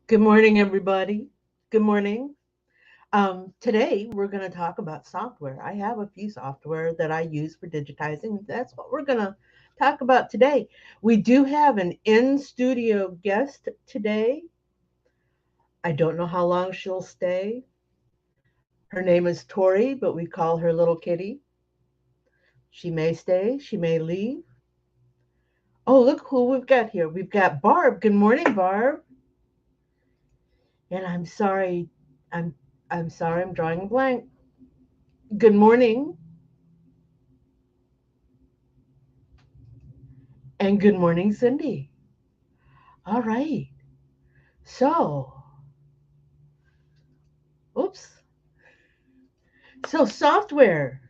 Good morning, everybody. Good morning. Today, we're going to talk about software. I have a few software that I use for digitizing. That's what we're going to talk about today. We do have an in studio guest today. I don't know how long she'll stay. Her name is Tori, but we call her Little Kitty. She may stay, she may leave. Oh, look who we've got here. We've got Barb. Good morning, Barb. And I'm I'm sorry, I'm drawing a blank. Good morning. And good morning, Cindy. All right. So, oops. So, software.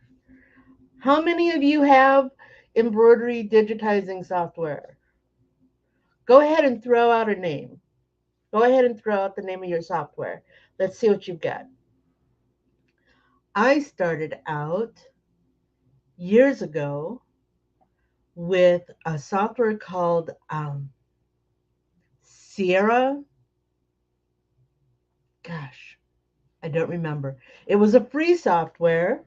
How many of you have embroidery digitizing software? Go ahead and throw out a name. Go ahead and throw out the name of your software. Let's see what you've got. I started out years ago with a software called Sierra. Gosh, I don't remember. It was a free software.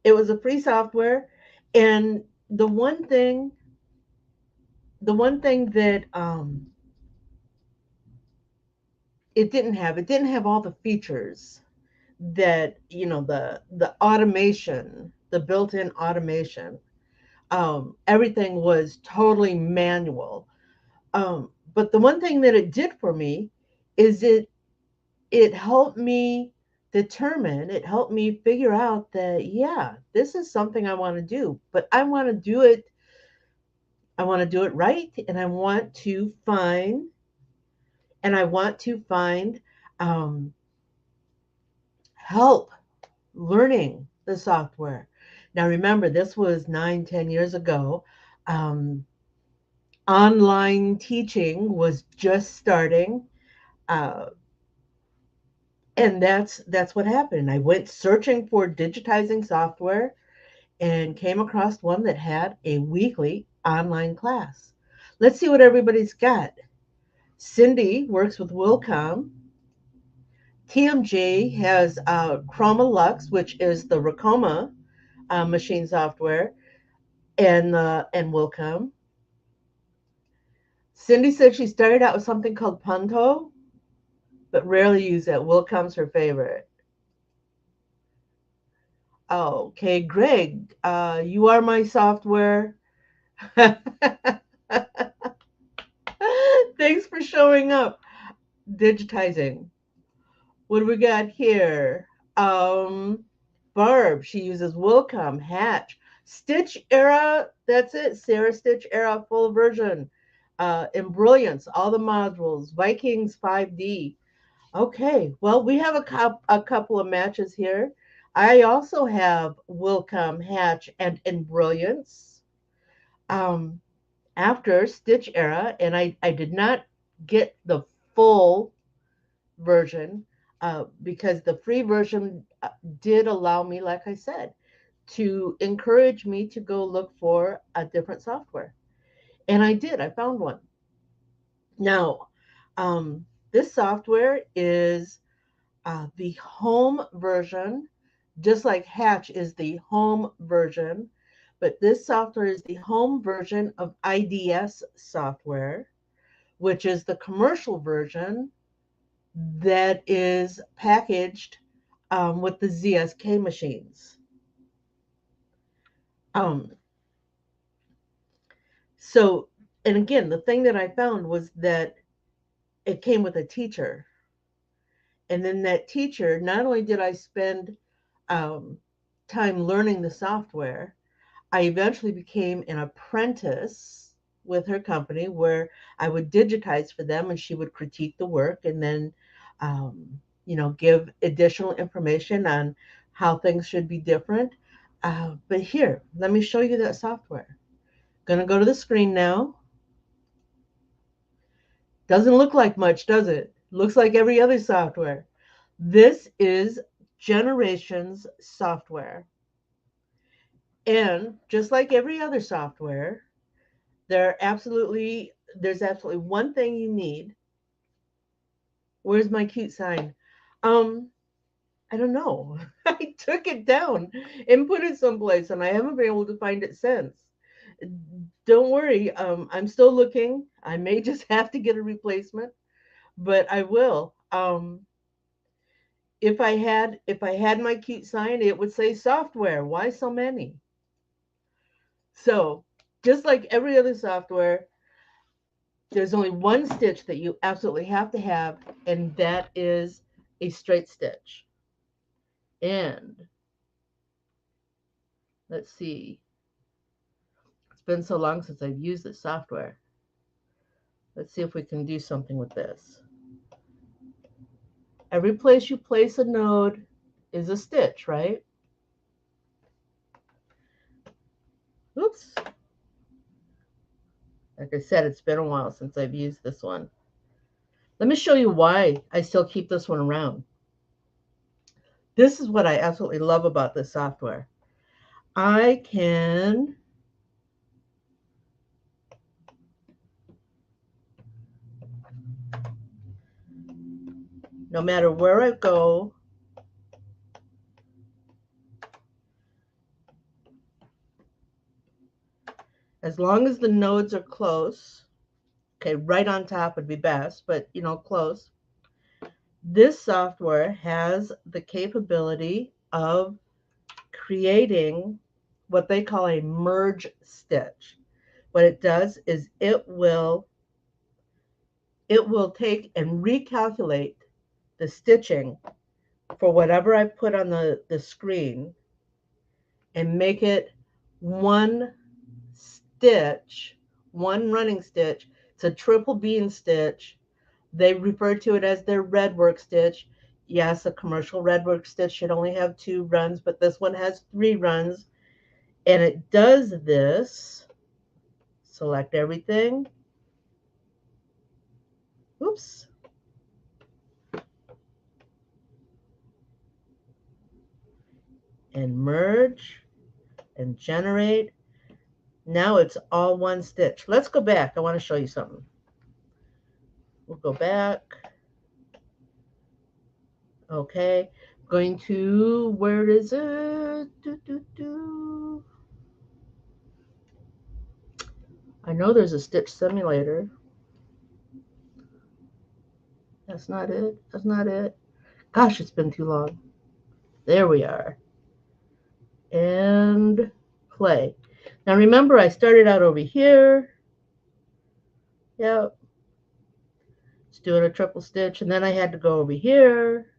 It was a free software, and the one thing that it didn't have all the features that the automation, the built-in automation. Everything was totally manual. But the one thing that it did for me is it helped me it helped me figure out that, yeah, this is something I want to do, but I want to do it right, and I want to find um, help learning the software. Now, remember, this was 9, 10 years ago. Um, Online teaching was just starting, uh, and that's what happened. I went searching for digitizing software and came across one that had a weekly online class. Let's see what everybody's got. Cindy works with Wilcom. TMJ has Chroma Lux, which is the Racoma machine software, and Wilcom. Cindy said she started out with something called Punto, but rarely use it. Wilcom's her favorite. Oh, okay, Greg, you are my software. Thanks for showing up. Digitizing. What do we got here? Um, Barb, she uses Wilcom, Hatch, Stitch Era. That's it. Sarah Stitch Era full version. In Brilliance, all the modules. Vikings 5D. Okay, well, we have a couple of matches here. I also have Wilcom, Hatch, and In Brilliance. Um, After Stitch Era, and I did not get the full version because the free version did allow me, like I said, to encourage me to go look for a different software. And I did, I found one. Now, this software is the home version, just like Hatch is the home version, but this software is the home version of IDS software, which is the commercial version that is packaged with the ZSK machines. Um, so, and again, the thing that I found was that it came with a teacher. And then that teacher, not only did I spend um, time learning the software, I eventually became an apprentice with her company where I would digitize for them and she would critique the work and then, give additional information on how things should be different. But here, let me show you that software. Going to go to the screen now. Doesn't look like much, does it? Looks like every other software. This is Generations software. And just like every other software, there's absolutely one thing you need, Where's my cute sign? Um, I don't know. I took it down and put it someplace, and I haven't been able to find it since. Don't worry, I'm still looking. I may just have to get a replacement, but I will. If I had my cute sign, it would say software. Why so many? So, just like every other software, there's only one stitch that you absolutely have to have, and that is a straight stitch. And let's see, it's been so long since I've used this software. Let's see if we can do something with this. Every place you place a node is a stitch, right? Oops. Like I said, it's been a while since I've used this one. Let me show you why I still keep this one around. This is what I absolutely love about this software. I can, no matter where I go, as long as the nodes are close, okay, right on top would be best, but close. This software has the capability of creating what they call a merge stitch. What it does is it will take and recalculate the stitching for whatever I put on the screen and make it one stitch, one running stitch. It's a triple bean stitch. They refer to it as their red work stitch. Yes, a commercial red work stitch should only have 2 runs, but this one has 3 runs. And it does this. Select everything. Oops. And merge and generate. Now it's all one stitch. Let's go back. I want to show you something. We'll go back. Okay. Going to, where is it? I know there's a stitch simulator. That's not it. That's not it. Gosh, it's been too long. There we are. And play. Now remember, I started out over here. Yep. It's doing a triple stitch. And then I had to go over here.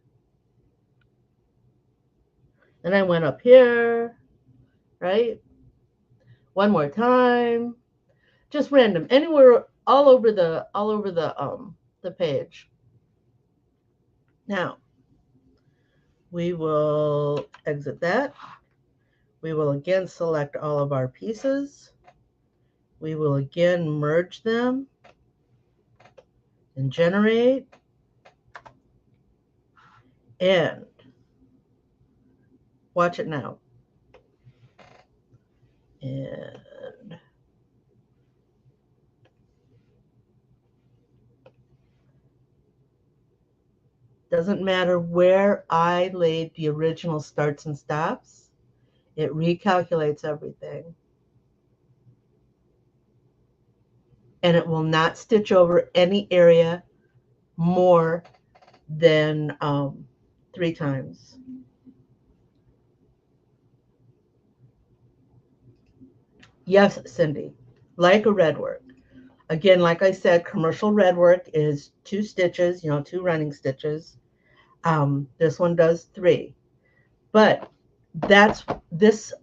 Then I went up here. Right? One more time. Just random. Anywhere all over the page. Now, we will exit that. We will again select all of our pieces. We will again merge them and generate. And watch it now. And doesn't matter where I laid the original starts and stops. It recalculates everything. And it will not stitch over any area more than 3 times. Yes, Cindy, like a red work. Again, like I said, commercial red work is 2 stitches, 2 running stitches. This one does 3. But that's this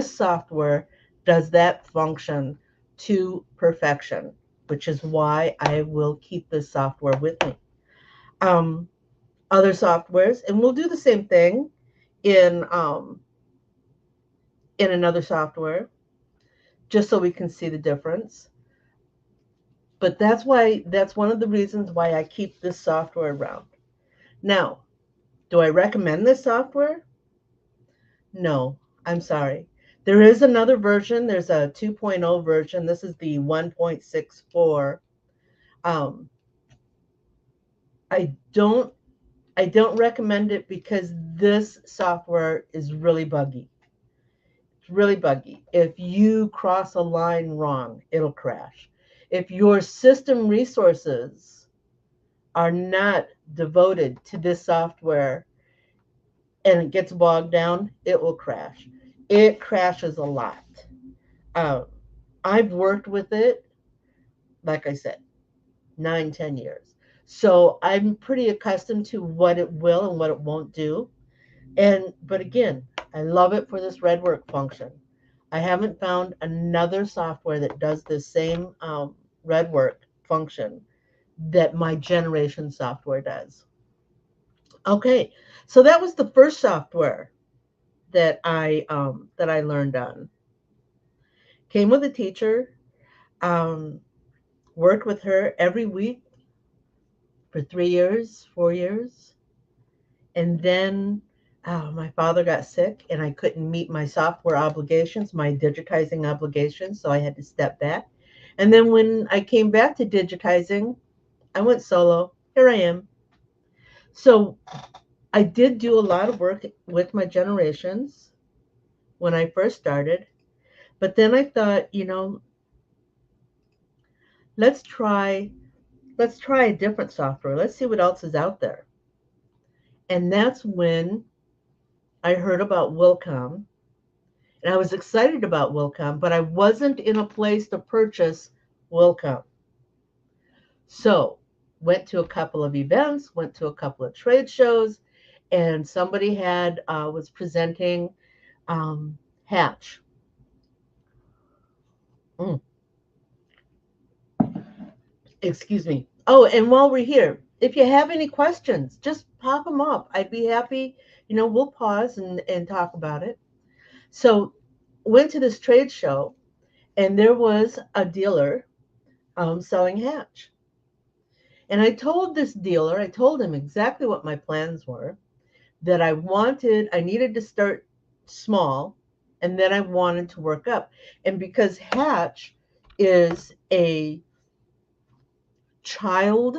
software does that function to perfection, which is why I will keep this software with me. Other softwares, and we'll do the same thing in another software, just so we can see the difference. But that's one of the reasons why I keep this software around. Now, do I recommend this software? No, I'm sorry. There is another version. There's a 2.0 version. This is the 1.64. I don't I don't recommend it because this software is really buggy. It's really buggy. If you cross a line wrong, it'll crash. If your system resources are not devoted to this software and it gets bogged down, it will crash. It crashes a lot. Um, I've worked with it, like I said, 9, 10 years. So I'm pretty accustomed to what it will and what it won't do. But again, I love it for this red work function. I haven't found another software that does the same red work function that my generation software does. Okay, so that was the first software that I learned on. Came with a teacher, um, worked with her every week for 3 years, 4 years, and then my father got sick, and I couldn't meet my software obligations, my digitizing obligations, so I had to step back. And then when I came back to digitizing, I went solo. Here I am. So I did do a lot of work with my generations when I first started, but then I thought, let's try let's try a different software. Let's see what else is out there. And that's when I heard about Wilcom, and I was excited about Wilcom, but I wasn't in a place to purchase Wilcom. So went to a couple of events, went to a couple of trade shows, and somebody had was presenting Hatch. Mm, excuse me. Oh, and while we're here, if you have any questions, just pop them up. I'd be happy. We'll pause and talk about it. So went to this trade show, and there was a dealer selling Hatch. And I told him exactly what my plans were, that I needed to start small, and then I wanted to work up. And because Hatch is a child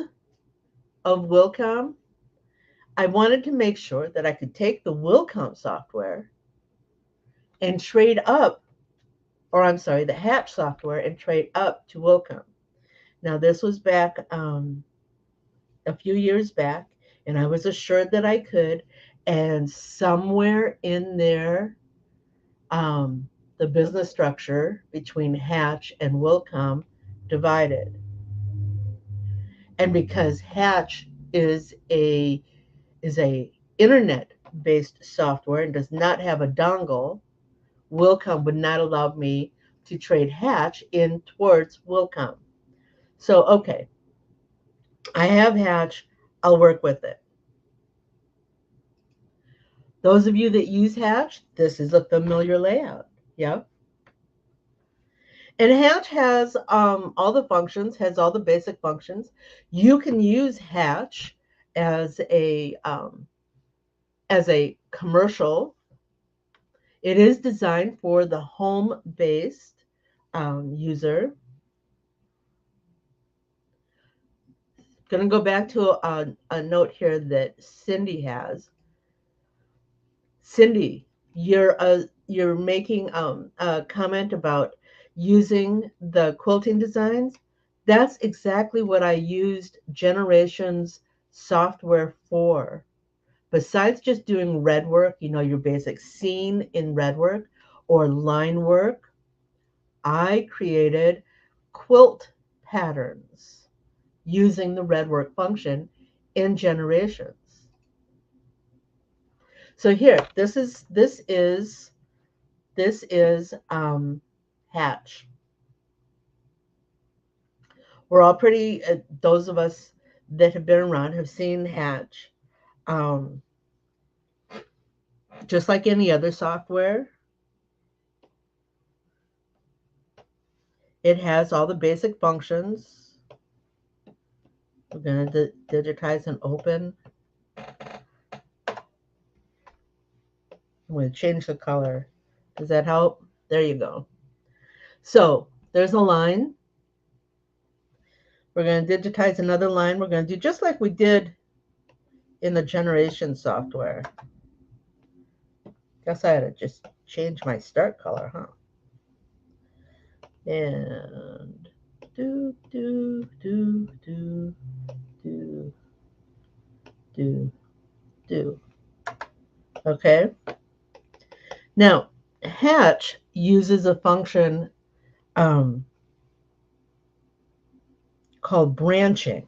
of Wilcom, I wanted to make sure that I could take the Wilcom software and trade up, or I'm sorry, the Hatch software and trade up to Wilcom. Now, this was back a few years back, and I was assured that I could. And somewhere in there, um, the business structure between Hatch and Wilcom divided. And because Hatch is a internet based software and does not have a dongle, Wilcom would not allow me to trade Hatch in towards Wilcom. So okay, I have Hatch. I'll work with it. Those of you that use Hatch, this is a familiar layout. Yep. And Hatch has all the functions, has all the basic functions. You can use Hatch as a commercial. It is designed for the home-based user. Going to go back to a note here that Cindy has. Cindy, you're making a comment about using the quilting designs. That's exactly what I used Generations software for. Besides just doing red work, your basic scene in red work or line work, I created quilt patterns using the red work function in Generations. So here, this is Hatch. We're all pretty. Those of us that have been around have seen Hatch. Um, just like any other software, it has all the basic functions. We're going to digitize and open. I'm going to change the color. Does that help? There you go. So there's a line. We're going to digitize another line. We're going to do just like we did in the generation software. Guess I had to just change my start color, huh? And do, do, do, do, do, do, do. Okay. Now, Hatch uses a function um, called branching.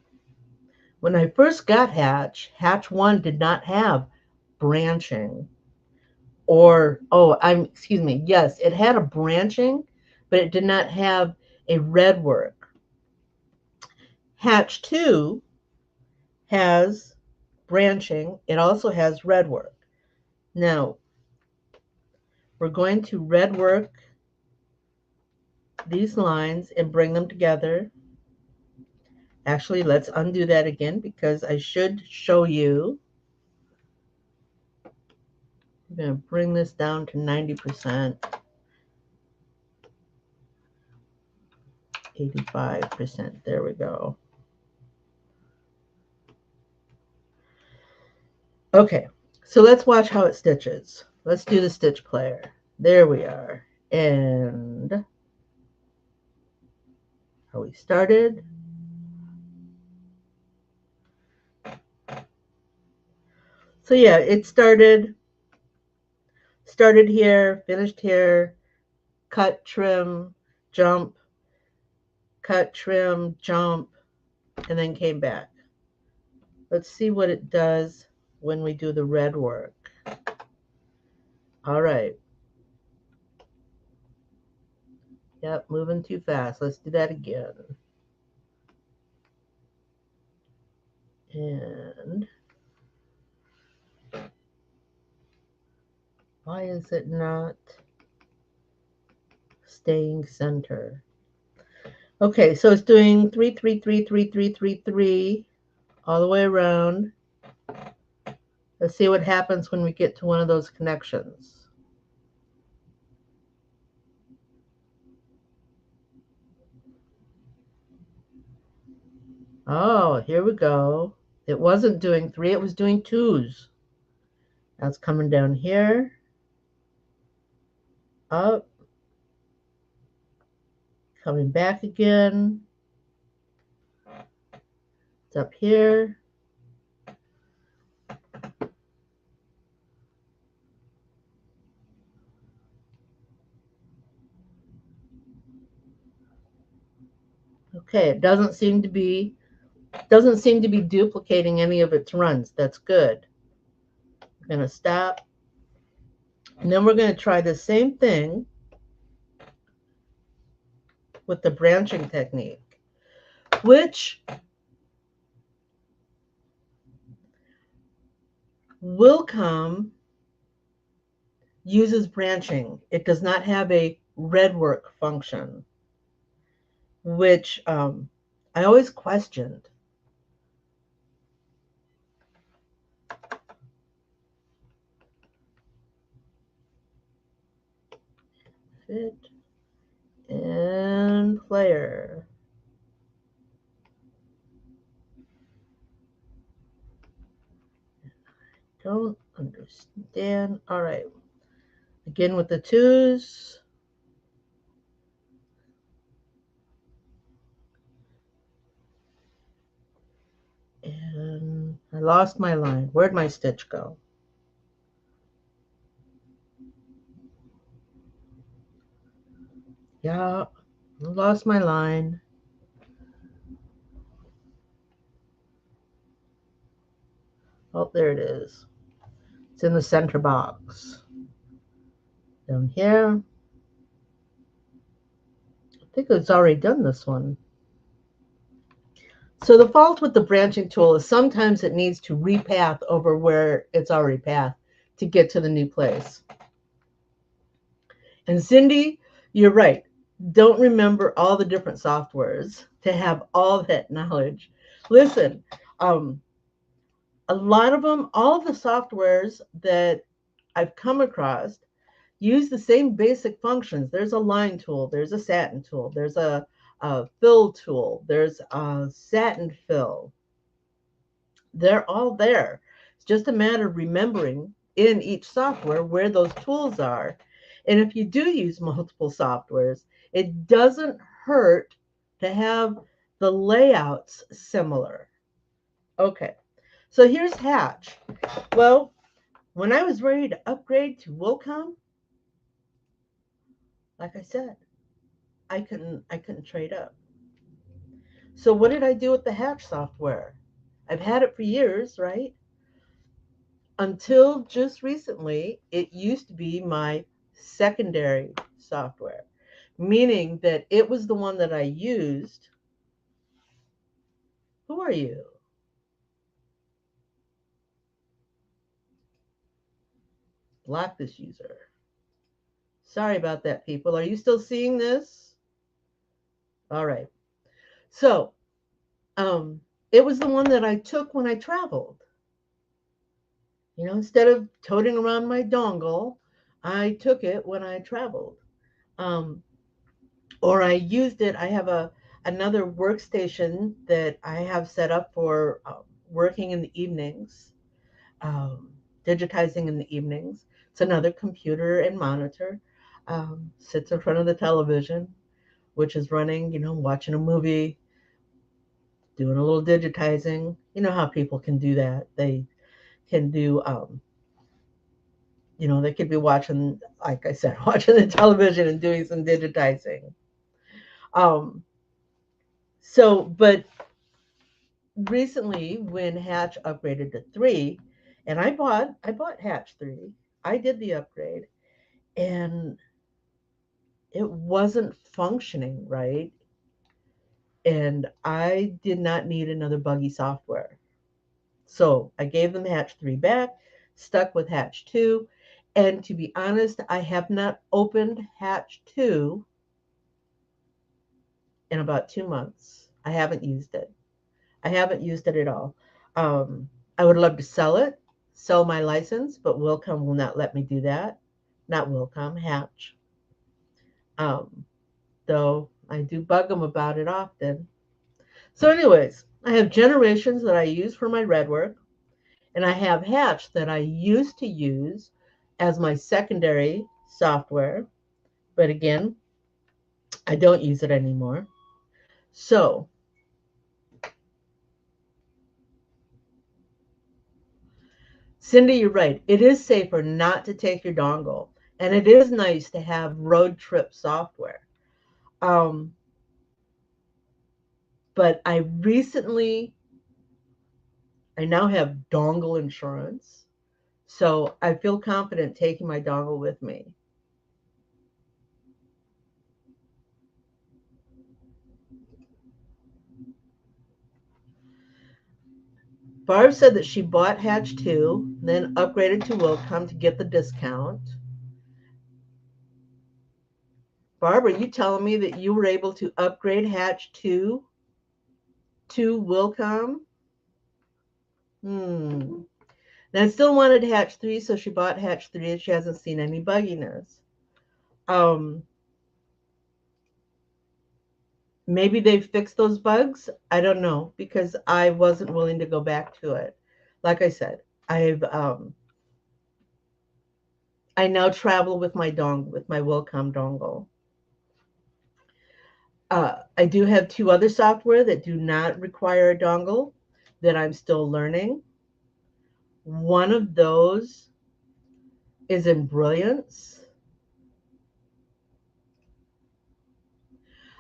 When I first got Hatch, Hatch 1 did not have branching. Excuse me, yes, it had a branching, but it did not have a red work. Hatch 2 has branching. It also has red work. Now, we're going to red work these lines and bring them together. Actually, let's undo that again because I should show you. I'm going to bring this down to 90%, 85%. There we go. Okay, so let's watch how it stitches. Let's do the stitch player. There we are. And how we started. So yeah, it started here, finished here, cut, trim, jump, cut, trim, jump, and then came back. Let's see what it does when we do the red work. All right. Yep, moving too fast. Let's do that again. And why is it not staying center? Okay, so it's doing 3, 3, 3, 3, 3, 3, 3 all the way around. Let's see what happens when we get to one of those connections. Oh, here we go. It wasn't doing 3, it was doing 2s. That's coming down here, up, coming back again. It's up here. Okay, it doesn't seem to be duplicating any of its runs. That's good. We're going to stop. And then we're going to try the same thing with the branching technique, which will come uses branching. It does not have a red work function, which I always questioned. Fit and player. Don't understand. All right. Again with the 2s. And I lost my line. Where'd my stitch go? Yeah, I lost my line. Oh, there it is. It's in the center box. Down here. I think it's already done this one. So the fault with the branching tool is sometimes it needs to repath over where it's already pathed to get to the new place. And Cindy, you're right. Don't remember all the different softwares to have all that knowledge. Listen, a lot of them, all of the softwares that I've come across use the same basic functions. There's a line tool, there's a satin tool, there's a fill tool, there's a satin fill. They're all there. just a matter of remembering in each software where those tools are. And if you do use multiple softwares, it doesn't hurt to have the layouts similar. Okay, so here's Hatch. Well, when I was ready to upgrade to Wilcom, like I said, I couldn't trade up. So what did I do with the Hatch software? I've had it for years, right? Until just recently, it used to be my secondary software, meaning that it was the one that I used. Who are you? Block this user. Sorry about that, people. Are you still seeing this? All right. So, um, it was the one that I took when I traveled. Instead of toting around my dongle, I took it when I traveled. Um, or I used it. I have another workstation that I have set up for working in the evenings, digitizing in the evenings. It's another computer and monitor. Sits in front of the television, which is running, watching a movie, doing a little digitizing. You know how people can do that. They can do, they could be watching, like I said, watching the television and doing some digitizing. Um, but recently when Hatch upgraded to 3, and I bought Hatch 3. I did the upgrade and it wasn't functioning right, and I did not need another buggy software. So I gave them Hatch 3 back, stuck with Hatch 2, and to be honest, I have not opened Hatch 2 in about 2 months. I haven't used it. I haven't used it at all. I would love to sell my license, but Wilcom will not let me do that. Not Wilcom, Hatch. Um, though I do bug them about it often. So, anyways, I have Generations that I use for my red work, and I have Hatch that I used to use as my secondary software, but again, I don't use it anymore. So, Cindy, you're right. It is safer not to take your dongle, and it is nice to have road trip software. Um, but I now have dongle insurance, so I feel confident taking my dongle with me. Barb said that she bought Hatch 2, then upgraded to Wilcom to get the discount. Barb, are you telling me that you were able to upgrade Hatch 2 to Wilcom? Hmm. And I still wanted Hatch 3, so she bought Hatch 3 and she hasn't seen any bugginess. Um, Maybe they fixed those bugs. I don't know because I wasn't willing to go back to it. Like I said, I now travel with my Wilcom dongle. I do have 2 other software that do not require a dongle that I'm still learning. One of those is in Brilliance.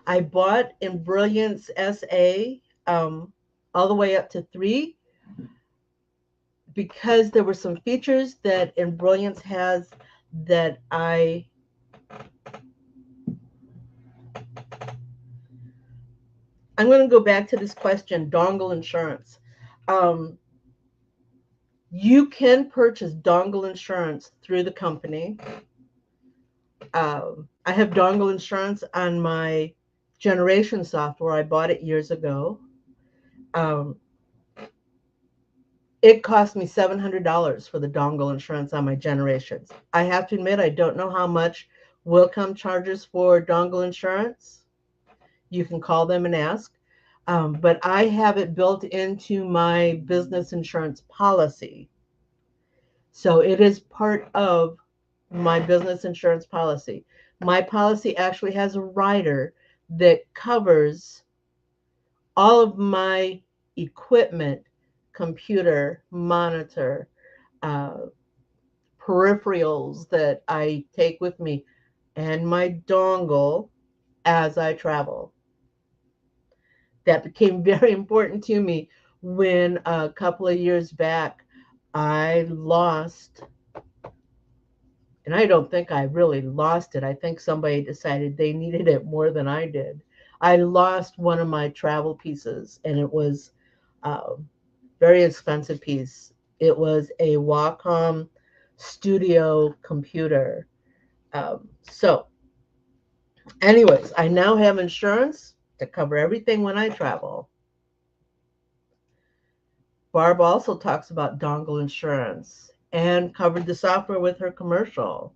I bought in Brilliance SA all the way up to 3 because there were some features that in Brilliance has that I'm going to go back to this question, dongle insurance. Um, you can purchase dongle insurance through the company. I have dongle insurance on my generation software. I bought it years ago. Um, it cost me $700 for the dongle insurance on my generations. I have to admit, I don't know how much Wilcom charges for dongle insurance. You can call them and ask. But I have it built into my business insurance policy. So it is part of my business insurance policy. My policy actually has a rider that covers all of my equipment, computer, monitor, uh, peripherals that I take with me, and my dongle as I travel. That became very important to me when a couple of years back I lost, and I don't think I really lost it. I think somebody decided they needed it more than I did. I lost one of my travel pieces, and it was a very expensive piece. It was a Wacom studio computer. So, anyways, I now have insurance to cover everything when I travel. Barb also talks about dongle insurance and covered the software with her commercial.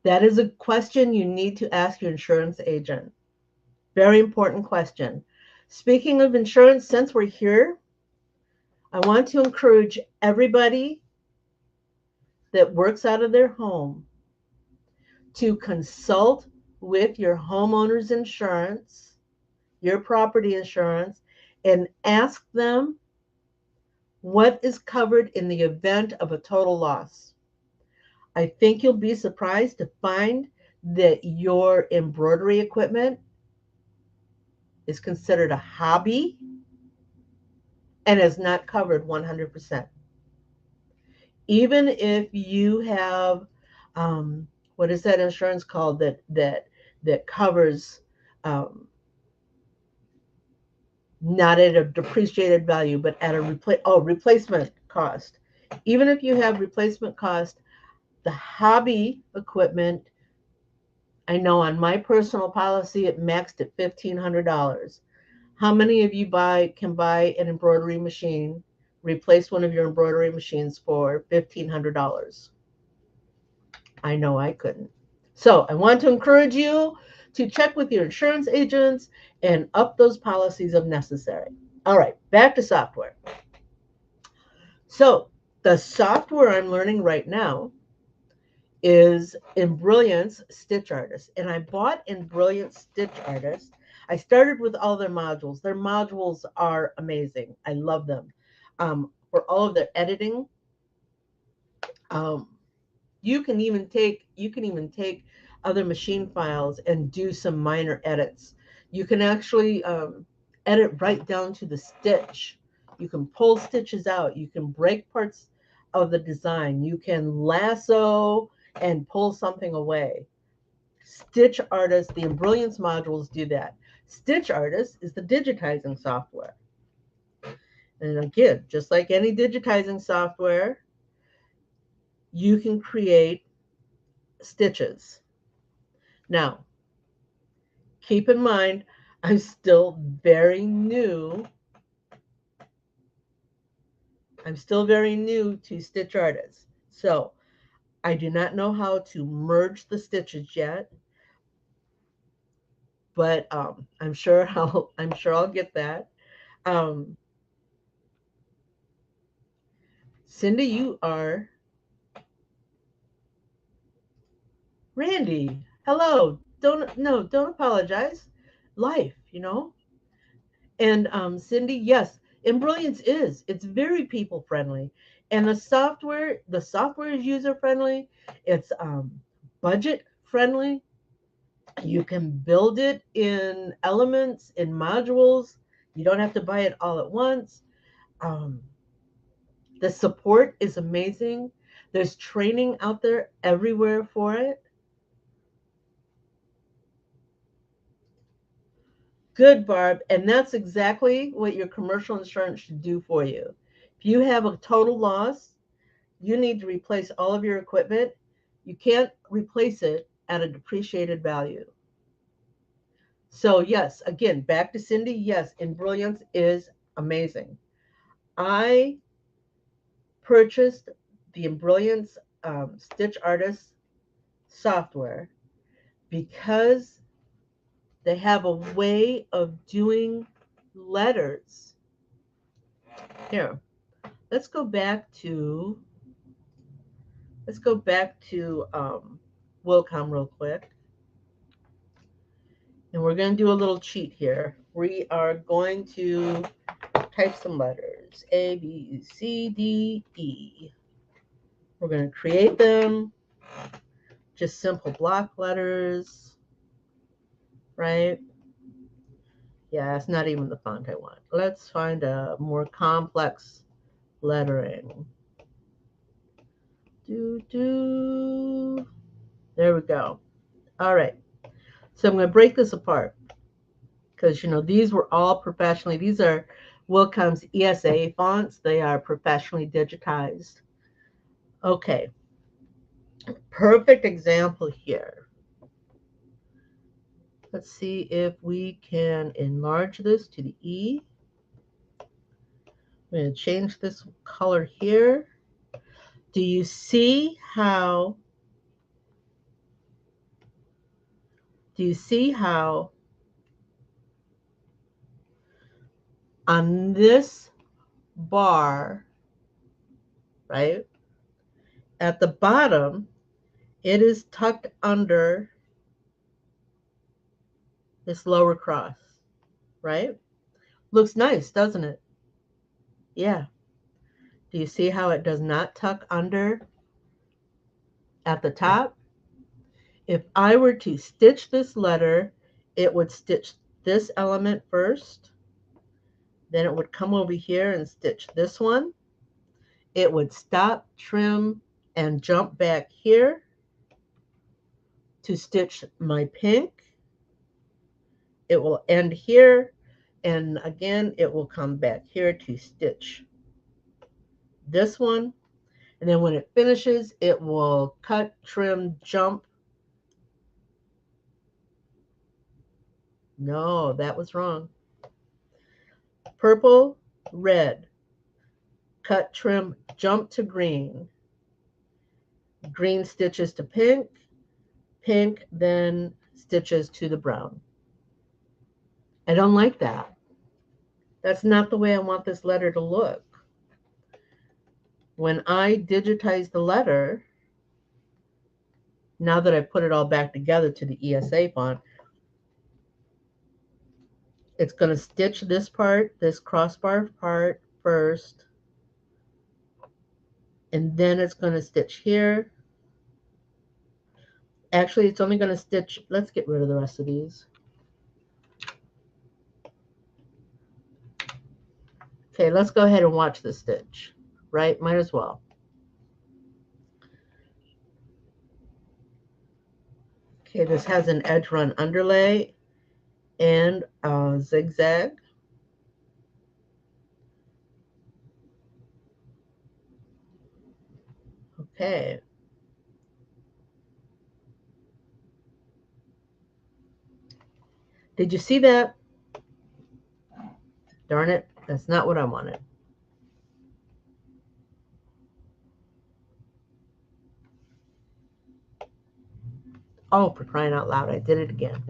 That is a question you need to ask your insurance agent. Very important question. Speaking of insurance, since we're here, I want to encourage everybody that works out of their home to consult with your homeowner's insurance, your property insurance, and ask them what is covered in the event of a total loss. I think you'll be surprised to find that your embroidery equipment is considered a hobby and is not covered 100%. Even if you have, what is that insurance called that covers, not at a depreciated value, but at a replacement cost. Even if you have replacement cost, the hobby equipment, I know on my personal policy it maxed at $1,500. How many of you can buy an embroidery machine, replace one of your embroidery machines for $1,500? I know I couldn't. So I want to encourage you to check with your insurance agents and up those policies if necessary. All right, back to software. So the software I'm learning right now is in Brilliance Stitch Artist. And I bought in Brilliance Stitch Artist. I started with all their modules. Their modules are amazing. I love them. For all of their editing, um, you can even take other machine files and do some minor edits. You can actually edit right down to the stitch. You can pull stitches out. You can break parts of the design. You can lasso and pull something away. Stitch Artist, the Brilliance modules do that. Stitch Artist is the digitizing software. And again, just like any digitizing software, you can create stitches. Now, keep in mind, I'm still very new. I'm still very new to Stitch Artist. So I do not know how to merge the stitches yet, but I'm sure I'll get that. Um, Cindy, you are Randy. Hello. Don't apologize. Life. And Cindy, yes, and Brilliance it's very people friendly, and the software is user friendly. It's budget friendly. You can build it in elements, in modules. You don't have to buy it all at once. Um, the support is amazing. There's training out there everywhere for it. Good, Barb. And that's exactly what your commercial insurance should do for you. If you have a total loss, you need to replace all of your equipment. You can't replace it at a depreciated value. So, yes, again, back to Cindy. Yes, in Brilliance is amazing. I purchased the Brilliance Stitch Artist software because they have a way of doing letters Here, let's go back to let's go back to Wilcom real quick, and we're going to do a little cheat here. We are going to type some letters: A, B, C, D, E. We're going to create them, just simple block letters, right? Yeah, it's not even the font I want. Let's find a more complex lettering. Do. There we go. All right. So I'm going to break this apart because, these were all professionally, these are Wilcomb's ESA fonts. They are professionally digitized. Okay. Perfect example here. Let's see if we can enlarge this to the E. I'm going to change this color here. Do you see how on this bar, right, at the bottom, it is tucked under this lower cross, right? Looks nice, doesn't it? Yeah. Do you see how it does not tuck under at the top? If I were to stitch this letter, it would stitch this element first. Then it would come over here and stitch this one. It would stop, trim, and jump back here to stitch my pink. It will end here, and again, it will come back here to stitch this one. And then when it finishes, it will cut, trim, jump. No, that was wrong. Purple, red, cut, trim, jump to green. Green stitches to pink, pink then stitches to the brown. I don't like that. That's not the way I want this letter to look. When I digitize the letter, now that I've put it all back together to the ESA font, it's going to stitch this part, this crossbar part first, and then it's going to stitch here. Actually, it's only going to stitch, let's get rid of the rest of these. Okay, let's go ahead and watch the stitch, right? Might as well. Okay, this has an edge run underlay and a zigzag. Okay. Did you see that? Darn it, that's not what I wanted. Oh, for crying out loud, I did it again.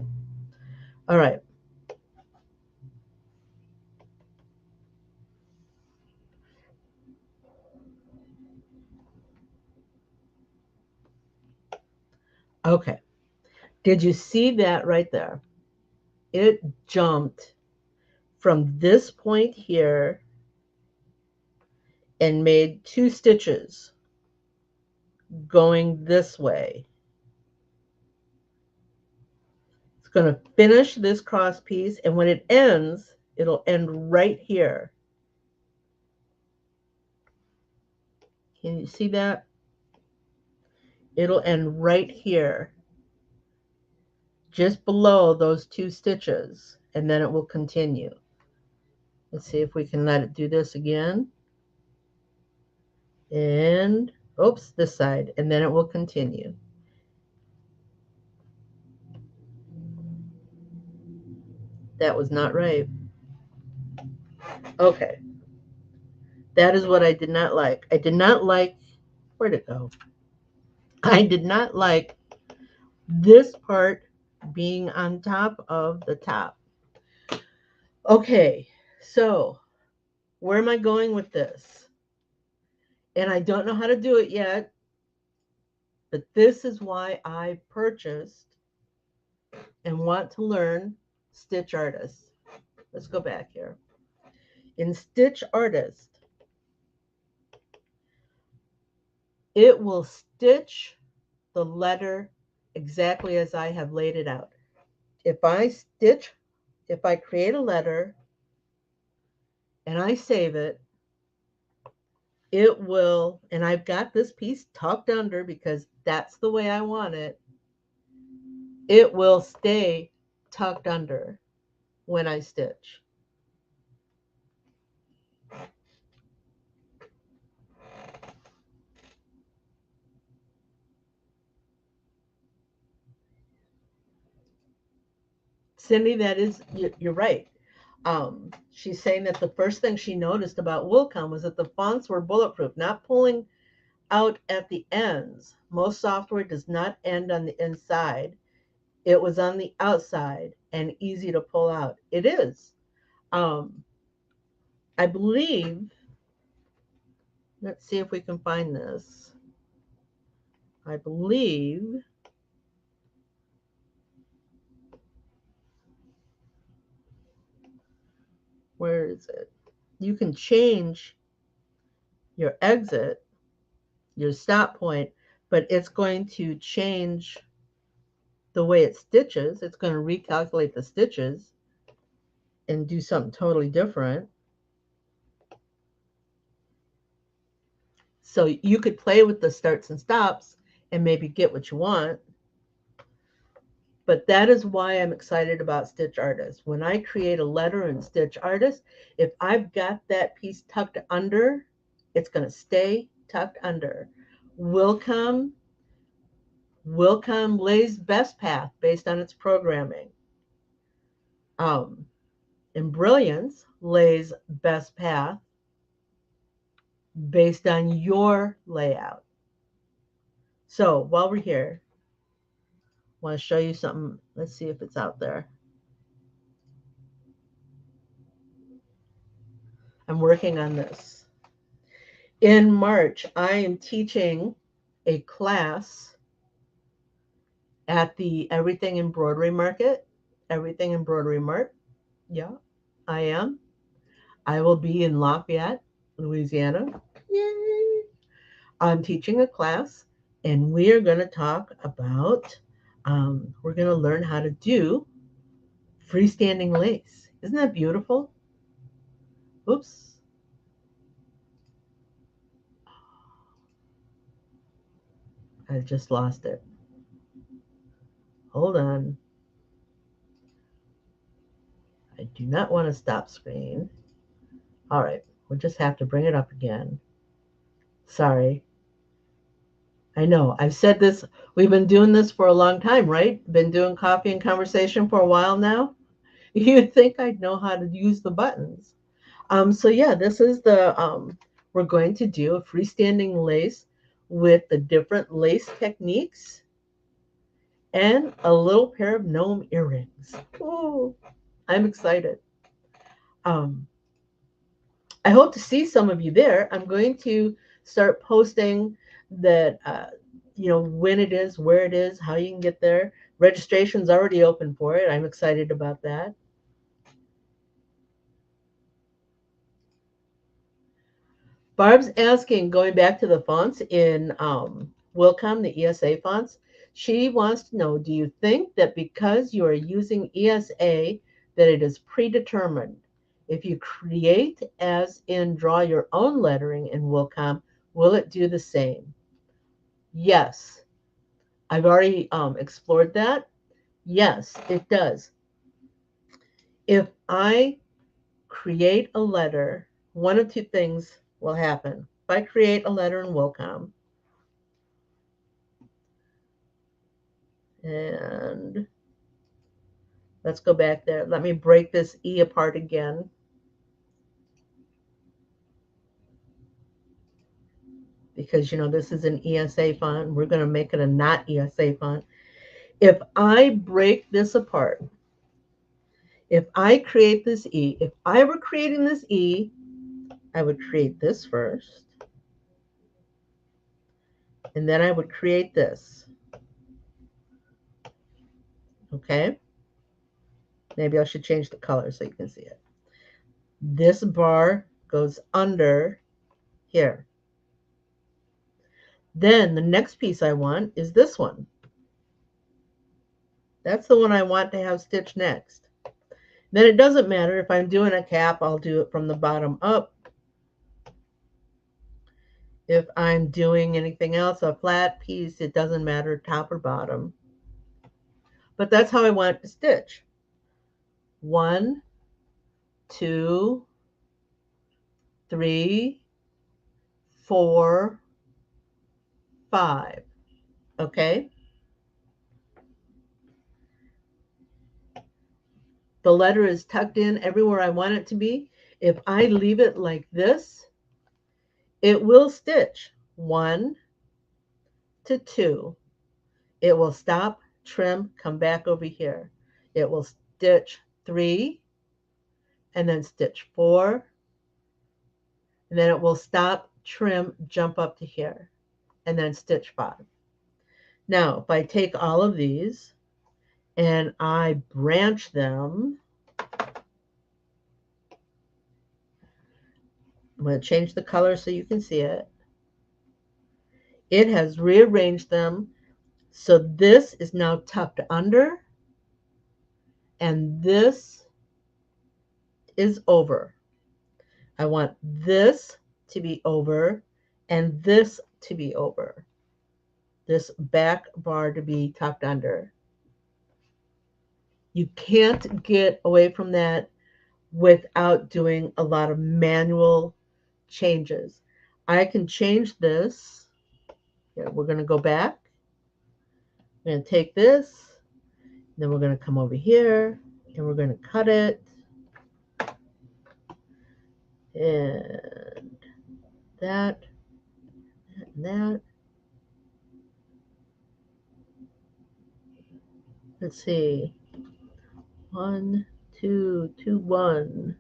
All right. Okay. Did you see that right there? It jumped from this point here and made 2 stitches going this way. It's going to finish this cross piece, and when it ends, it'll end right here. Can you see that? It'll end right here, just below those 2 stitches, and then it will continue. Let's see if we can let it do this again. And, oops, this side, and then it will continue. That was not right. Okay. That is what I did not like. I did not like, where'd it go? I did not like this part being on top of the top. Okay, so Where am I going with this? And I don't know how to do it yet, but this is why I purchased and want to learn Stitch Artist. Let's go back here. In Stitch Artist, it will stitch the letter exactly as I have laid it out. If I create a letter and I save it, it will, and I've got this piece tucked under because that's the way I want it, it will stay tucked under when I stitch. Cindy, that is, you're right. She's saying that the first thing she noticed about Wilcom was that the fonts were bulletproof, not pulling out at the ends. Most software does not end on the inside. It was on the outside and easy to pull out. It is. Um, I believe, let's see if we can find this. I believe, where is it? You can change your exit, your stop point, but it's going to change the way it stitches. It's going to recalculate the stitches and do something totally different. So you could play with the starts and stops and maybe get what you want. But that is why I'm excited about Stitch Artist. When I create a letter in Stitch Artist, if I've got that piece tucked under, it's going to stay tucked under. Wilcom Wilcom lays best path based on its programming. Um, and Brilliance lays best path based on your layout. So while we're here, I want to show you something. Let's see if it's out there. I'm working on this. In March, I am teaching a class at the Everything Embroidery Market. Everything Embroidery Mart. Yeah, I am. I will be in Lafayette, Louisiana. Yay! I'm teaching a class, and we are going to talk about, we're going to learn how to do freestanding lace. Isn't that beautiful? Oops. I just lost it. Hold on. I do not want to stop screen. All right. We'll just have to bring it up again. Sorry. I know. I've said this. We've been doing this for a long time, right? Been doing coffee and conversation for a while now. You'd think I'd know how to use the buttons. So yeah, this is we're going to do a freestanding lace with the different lace techniques and a little pair of gnome earrings. Oh, I'm excited. Um, I hope to see some of you there. I'm going to start posting that, when it is, where it is, how you can get there. Registration's already open for it. I'm excited about that. Barb's asking, going back to the fonts in Wilcom, the ESA fonts, she wants to know, do you think that because you are using ESA that it is predetermined? If you create as in draw your own lettering in Wilcom, will it do the same? Yes. I've already explored that. Yes, it does. If I create a letter, one of two things will happen. If I create a letter in Wilcom, and let's go back there. Let me break this E apart again. Because, this is an ESA font. We're going to make it a not ESA font. If I break this apart, if I create this E, if I were creating this E I would create this first, and then I would create this. Okay? Maybe I should change the color so you can see it. This bar goes under here. Then the next piece I want is this one. That's the one I want to have stitched next. Then it doesn't matter if I'm doing a cap, I'll do it from the bottom up. If I'm doing anything else, a flat piece, it doesn't matter top or bottom. But that's how I want it to stitch. 1, 2, 3, 4, 5. Okay? The letter is tucked in everywhere I want it to be. If I leave it like this, it will stitch 1 to 2. It will stop, trim, come back over here. It will stitch 3, and then stitch 4, and then it will stop, trim, jump up to here, and then stitch 5. Now, if I take all of these and I branch them, I'm going to change the color so you can see it. It has rearranged them so this is now tucked under and this is over. I want this to be over and this to be over. This back bar to be tucked under. You can't get away from that without doing a lot of manual changes. I can change this. Yeah, we're going to go back. We're going to take this. Then we're going to come over here and we're going to cut it. And that, and that. Let's see. 1, 2, 2, 1.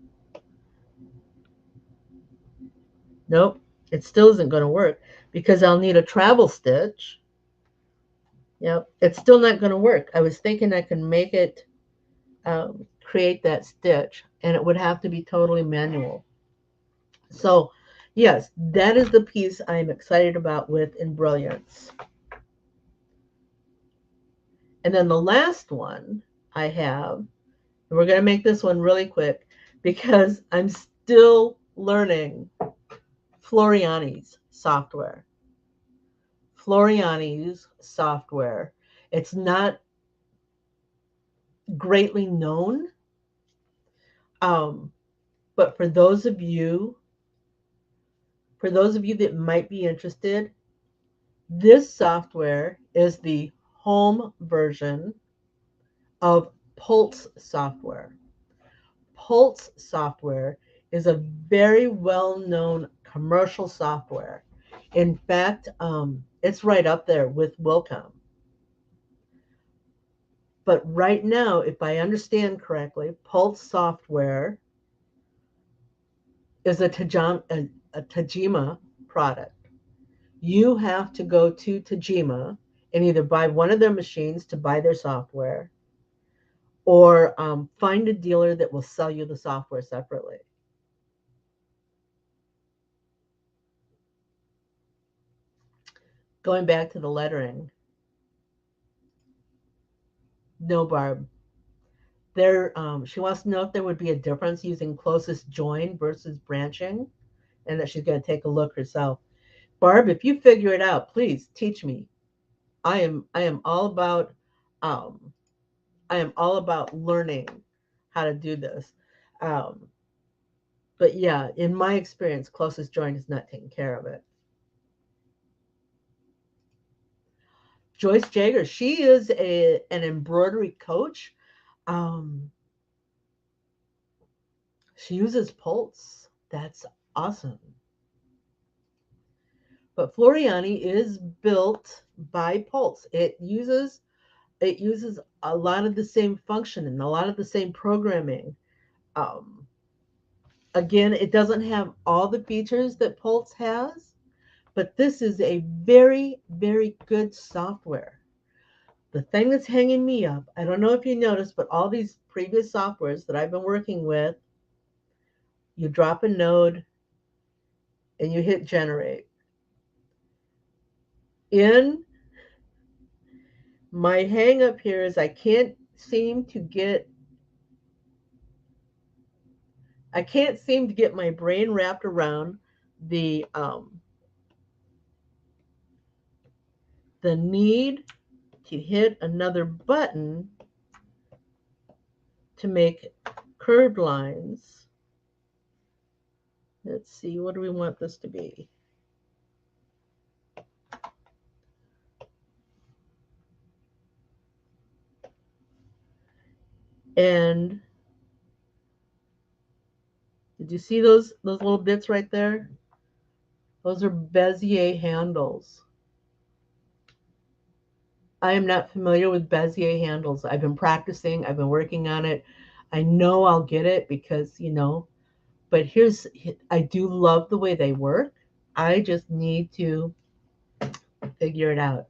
Nope, it still isn't going to work because I'll need a travel stitch. Yep, it's still not going to work. I was thinking I can make it create that stitch, and it would have to be totally manual. So, yes, that is the piece I'm excited about with In Brilliance. And then the last one I have, and we're going to make this one really quick because I'm still learning Floriani's software. Floriani's software. It's not greatly known, but for those of you that might be interested, this software is the home version of Pulse software. Pulse software is a very well-known commercial software. In fact, it's right up there with Wilcom. But right now, if I understand correctly, Pulse software is a Tajima product. You have to go to Tajima and either buy one of their machines to buy their software or find a dealer that will sell you the software separately. Going back to the lettering, no, Barb. She wants to know if there would be a difference using closest join versus branching, and that she's going to take a look herself. Barb, if you figure it out, please teach me. I am all about um, I am all about learning how to do this. Um, but yeah, in my experience, closest join is not taking care of it. Joyce Jager, she is an embroidery coach. Um, she uses Pulse. That's awesome. But Floriani is built by Pulse. It uses a lot of the same function and a lot of the same programming. Um, Again, it doesn't have all the features that Pulse has, but this is a very, very good software. The thing that's hanging me up, I don't know if you noticed, but all these previous softwares that I've been working with, you drop a node and you hit generate. In my hang up here is I can't seem to get my brain wrapped around the um, the need to hit another button to make curved lines. Let's see, what do we want this to be? And did you see those little bits right there? Those are Bezier handles. I am not familiar with Bezier handles. I've been practicing, I've been working on it. I know I'll get it because, but I do love the way they work. I just need to figure it out.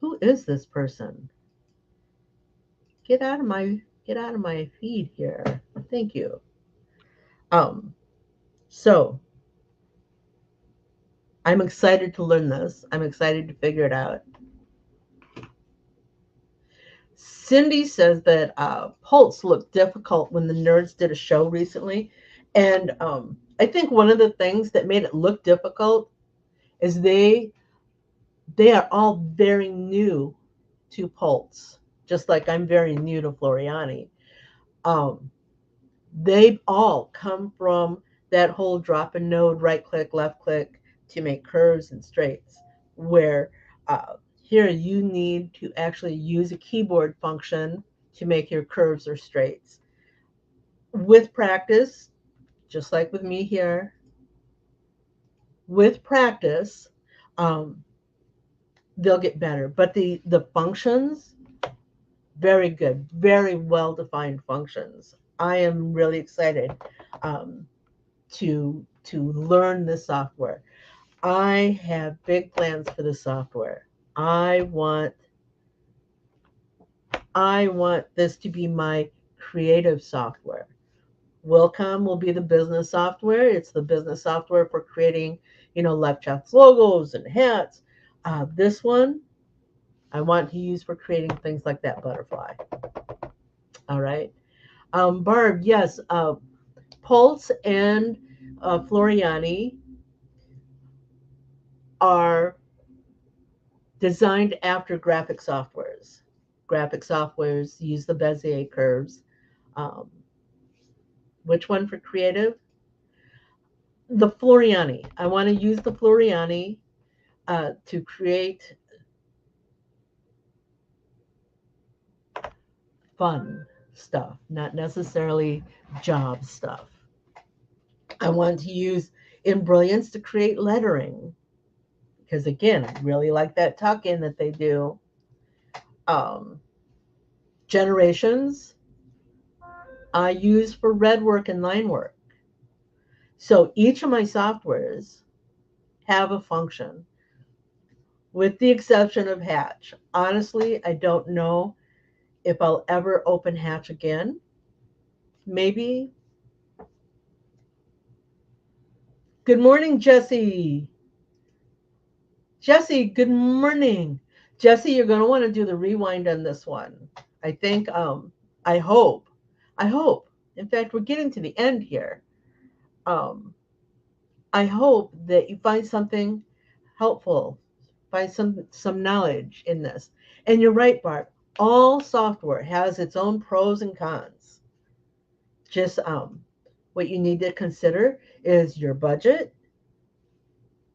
Who is this person? Get out of my feed here. Thank you. Um, so I'm excited to learn this. I'm excited to figure it out. Cindy says that Pulse looked difficult when the nerds did a show recently. And I think one of the things that made it look difficult is they are all very new to Pulse, just like I'm very new to Floriani. Um, they've all come from that whole drop a node, right click, left click to make curves and straights, where here you need to actually use a keyboard function to make your curves or straights. With practice, just like with me here, with practice, um, they'll get better. But the functions, very good, very well defined functions. I am really excited um, to learn this software. I have big plans for this software. I want I want this to be my creative software. Wilcom will be the business software. It's the business software for creating, Left Chat's logos and hats. This one I want to use for creating things like that butterfly. All right. Barb, yes, Pulse and Floriani are designed after graphic softwares. Graphic softwares use the Bezier curves. Um, which one for creative? The Floriani. I want to use the Floriani to create fun stuff, not necessarily job stuff. I want to use in Brilliance to create lettering because, again, I really like that tuck in that they do. Um, Generations I use for red work and line work. So each of my softwares have a function, with the exception of Hatch. Honestly, I don't know if I'll ever open Hatch again. Maybe. Good morning, Jesse. Jesse, good morning. Jesse, you're going to want to do the rewind on this one. I think, I hope, I hope. In fact, we're getting to the end here. Um, I hope that you find something helpful, find some knowledge in this. And you're right, Barb. All software has its own pros and cons. Just what you need to consider is your budget,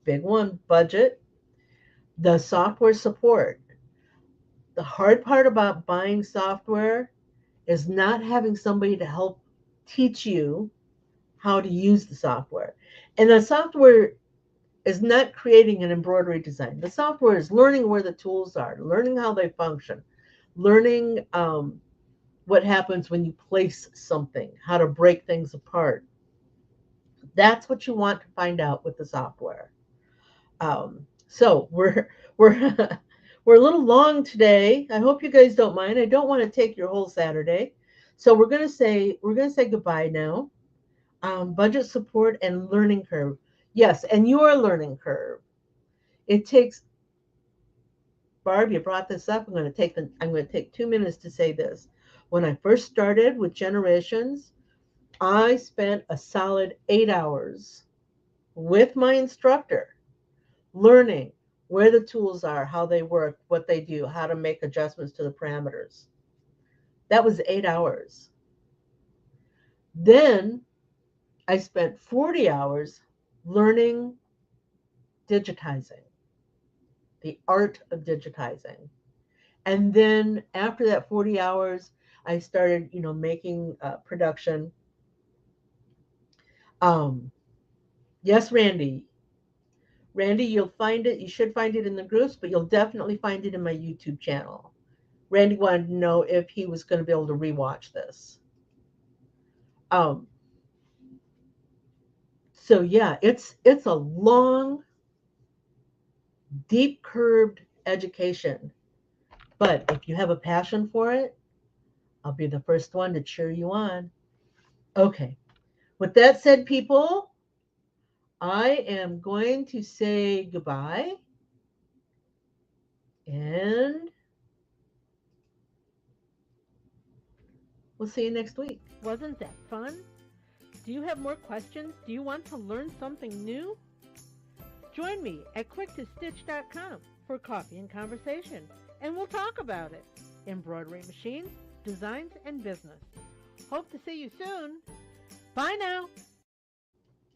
big one, budget, the software support. The hard part about buying software is not having somebody to help teach you how to use the software. And the software is not creating an embroidery design. The software is learning where the tools are, learning how they function, learning what happens when you place something, how to break things apart. That's what you want to find out with the software. So we're we're a little long today. I hope you guys don't mind. I don't want to take your whole Saturday. So we're gonna say goodbye now. Budget support and learning curve. Yes, and your learning curve. It takes Barb, you brought this up. I'm going to take 2 minutes to say this. When I first started with generations, I spent a solid 8 hours with my instructor learning where the tools are, how they work, what they do, how to make adjustments to the parameters. That was 8 hours. Then I spent 40 hours learning digitizing, the art of digitizing. And then after that 40 hours, I started, making production. Um, yes, Randy. Randy, you'll find it. You should find it in the groups, but you'll definitely find it in my YouTube channel. Randy wanted to know if he was going to be able to rewatch this. Um, so yeah, it's a long, deep curved education. But if you have a passion for it, I'll be the first one to cheer you on. Okay. With that said, people, I am going to say goodbye and we'll see you next week. Wasn't that fun? Do you have more questions? Do you want to learn something new? Join me at quicktostitch.com for coffee and conversation, and we'll talk about it. Embroidery machines, designs, and business. Hope to see you soon. Bye now.